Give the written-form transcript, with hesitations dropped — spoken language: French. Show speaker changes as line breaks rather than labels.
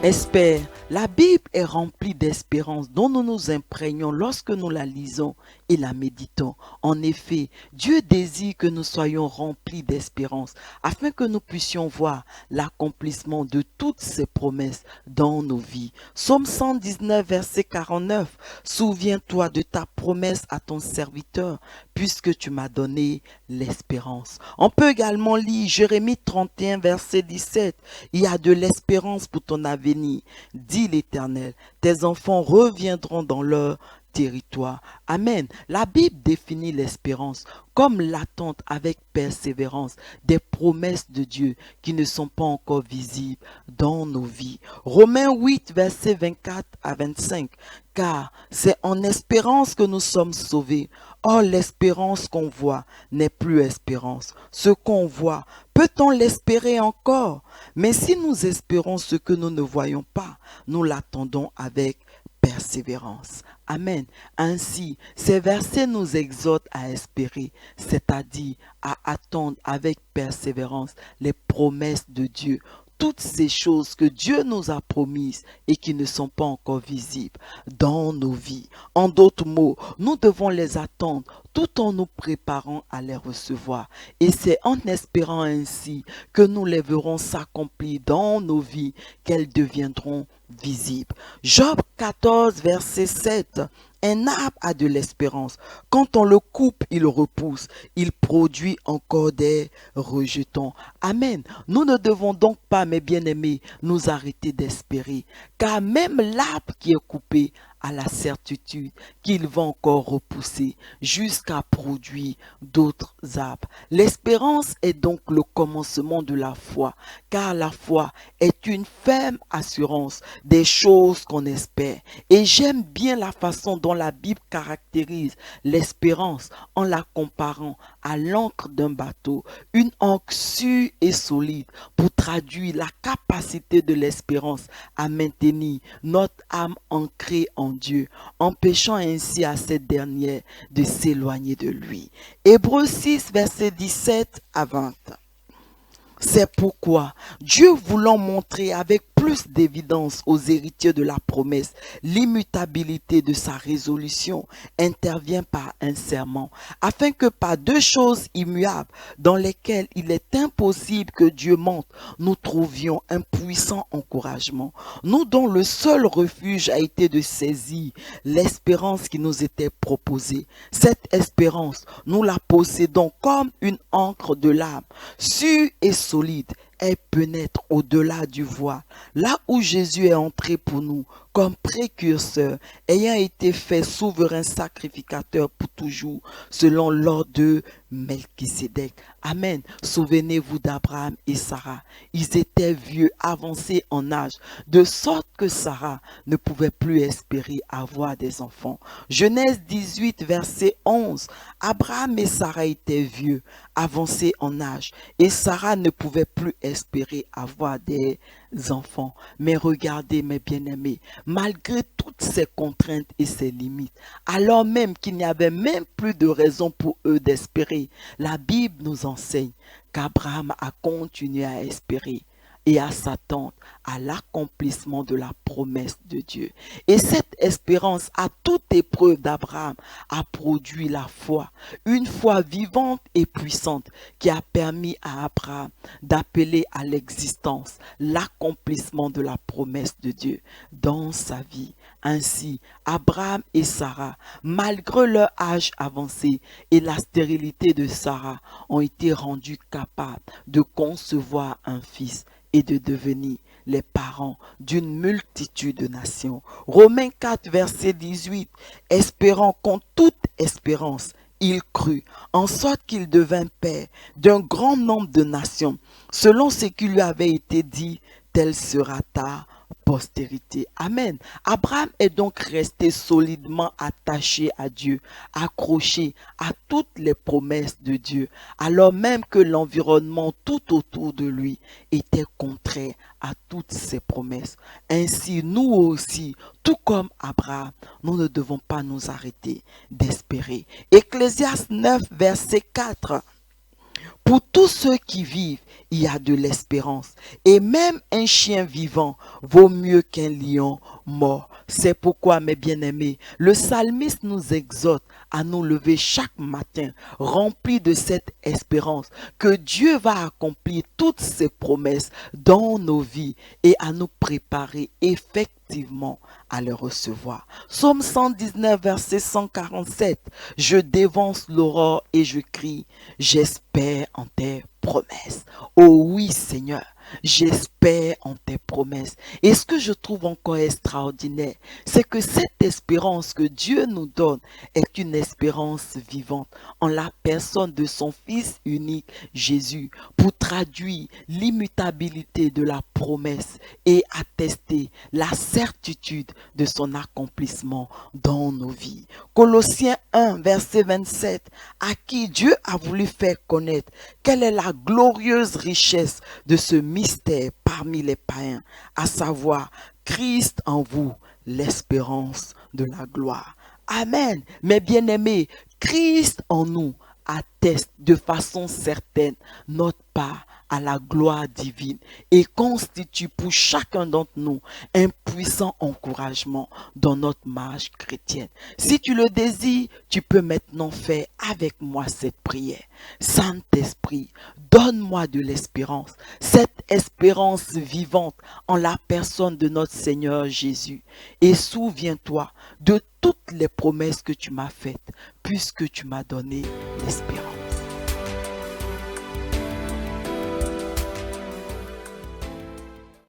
Espère. La Bible est remplie d'espérance dont nous nous imprégnons lorsque nous la lisons et la méditons. En effet, Dieu désire que nous soyons remplis d'espérance afin que nous puissions voir l'accomplissement de toutes ses promesses dans nos vies. Psaume 119, verset 49. Souviens-toi de ta promesse à ton serviteur puisque tu m'as donné l'espérance. On peut également lire Jérémie 31, verset 17. Il y a de l'espérance pour ton avenir, dit l'Éternel. Tes enfants reviendront dans leur territoire. Amen. La Bible définit l'espérance comme l'attente avec persévérance des promesses de Dieu qui ne sont pas encore visibles dans nos vies. Romains 8, versets 24 à 25. Car c'est en espérance que nous sommes sauvés. Or, l'espérance qu'on voit n'est plus espérance. Ce qu'on voit, peut-on l'espérer encore? Mais si nous espérons ce que nous ne voyons pas, nous l'attendons avec persévérance. Amen. Ainsi, ces versets nous exhortent à espérer, c'est-à-dire à attendre avec persévérance les promesses de Dieu. Toutes ces choses que Dieu nous a promises et qui ne sont pas encore visibles dans nos vies. En d'autres mots, nous devons les attendre tout en nous préparant à les recevoir. Et c'est en espérant ainsi que nous les verrons s'accomplir dans nos vies, qu'elles deviendront visibles. Job 14, verset 7. Un arbre a de l'espérance. Quand on le coupe, il repousse. Il produit encore des rejetons. Amen. Nous ne devons donc pas, mes bien-aimés, nous arrêter d'espérer. Car même l'arbre qui est coupé a la certitude qu'il va encore repousser jusqu'à produire d'autres arbres. L'espérance est donc le commencement de la foi, car la foi est une ferme assurance des choses qu'on espère. Et j'aime bien la façon dont la Bible caractérise l'espérance en la comparant à l'encre d'un bateau, une encre sûre et solide pour traduire la capacité de l'espérance à maintenir notre âme ancrée en Dieu, empêchant ainsi à cette dernière de s'éloigner de lui. Hébreux 6, verset 17 à 20. C'est pourquoi Dieu voulant montrer avec plus d'évidence aux héritiers de la promesse l'immutabilité de sa résolution, intervient par un serment, afin que par deux choses immuables dans lesquelles il est impossible que Dieu mente, nous trouvions un puissant encouragement. Nous dont le seul refuge a été de saisir l'espérance qui nous était proposée. Cette espérance, nous la possédons comme une encre de l'âme, sûre et solide. Elle pénètre au-delà du voile, là où Jésus est entré pour nous, comme précurseur, ayant été fait souverain sacrificateur pour toujours, selon l'ordre de Melchisédek. Amen. Souvenez-vous d'Abraham et Sarah. Ils étaient vieux, avancés en âge, de sorte que Sarah ne pouvait plus espérer avoir des enfants. Genèse 18, verset 11. Abraham et Sarah étaient vieux, avancés en âge, et Sarah ne pouvait plus espérer avoir des enfants. Mais regardez, mes bien-aimés, malgré toutes ces contraintes et ces limites, alors même qu'il n'y avait même plus de raison pour eux d'espérer, la Bible nous enseigne qu'Abraham a continué à espérer et à s'attendre à l'accomplissement de la promesse de Dieu. Et cette espérance, à toute épreuve d'Abraham, a produit la foi, une foi vivante et puissante qui a permis à Abraham d'appeler à l'existence l'accomplissement de la promesse de Dieu dans sa vie. Ainsi, Abraham et Sarah, malgré leur âge avancé et la stérilité de Sarah, ont été rendus capables de concevoir un fils et de devenir les parents d'une multitude de nations. Romains 4, verset 18. Espérant contre toute espérance, il crut, en sorte qu'il devint père d'un grand nombre de nations, selon ce qui lui avait été dit, telle sera ta postérité. Amen. Abraham est donc resté solidement attaché à Dieu, accroché à toutes les promesses de Dieu, alors même que l'environnement tout autour de lui était contraire à toutes ces promesses. Ainsi, nous aussi, tout comme Abraham, nous ne devons pas nous arrêter d'espérer. Ecclésiaste 9, verset 4. Pour tous ceux qui vivent, il y a de l'espérance. Et même un chien vivant vaut mieux qu'un lion mort. C'est pourquoi, mes bien-aimés, le psalmiste nous exhorte à nous lever chaque matin, remplis de cette espérance que Dieu va accomplir toutes ses promesses dans nos vies et à nous préparer effectivement à les recevoir. Psaume 119, verset 147. Je dévance l'aurore et je crie, j'espère en tes promesses. Oh oui, Seigneur, j'espère en tes promesses. Et ce que je trouve encore extraordinaire, c'est que cette espérance que Dieu nous donne est une espérance vivante en la personne de son Fils unique, Jésus, pour traduire l'immutabilité de la promesse et attester la certitude de son accomplissement dans nos vies. Colossiens 1, verset 27, à qui Dieu a voulu faire connaître quelle est la glorieuse richesse de ce mystère parmi les païens, à savoir Christ en vous, l'espérance de la gloire. Amen. Mes bien-aimés, Christ en nous atteste de façon certaine notre part à la gloire divine et constitue pour chacun d'entre nous un puissant encouragement dans notre marche chrétienne. Si tu le désires, tu peux maintenant faire avec moi cette prière. Saint-Esprit, donne-moi de l'espérance, cette espérance vivante en la personne de notre Seigneur Jésus. Et souviens-toi de toutes les promesses que tu m'as faites, puisque tu m'as donné l'espérance.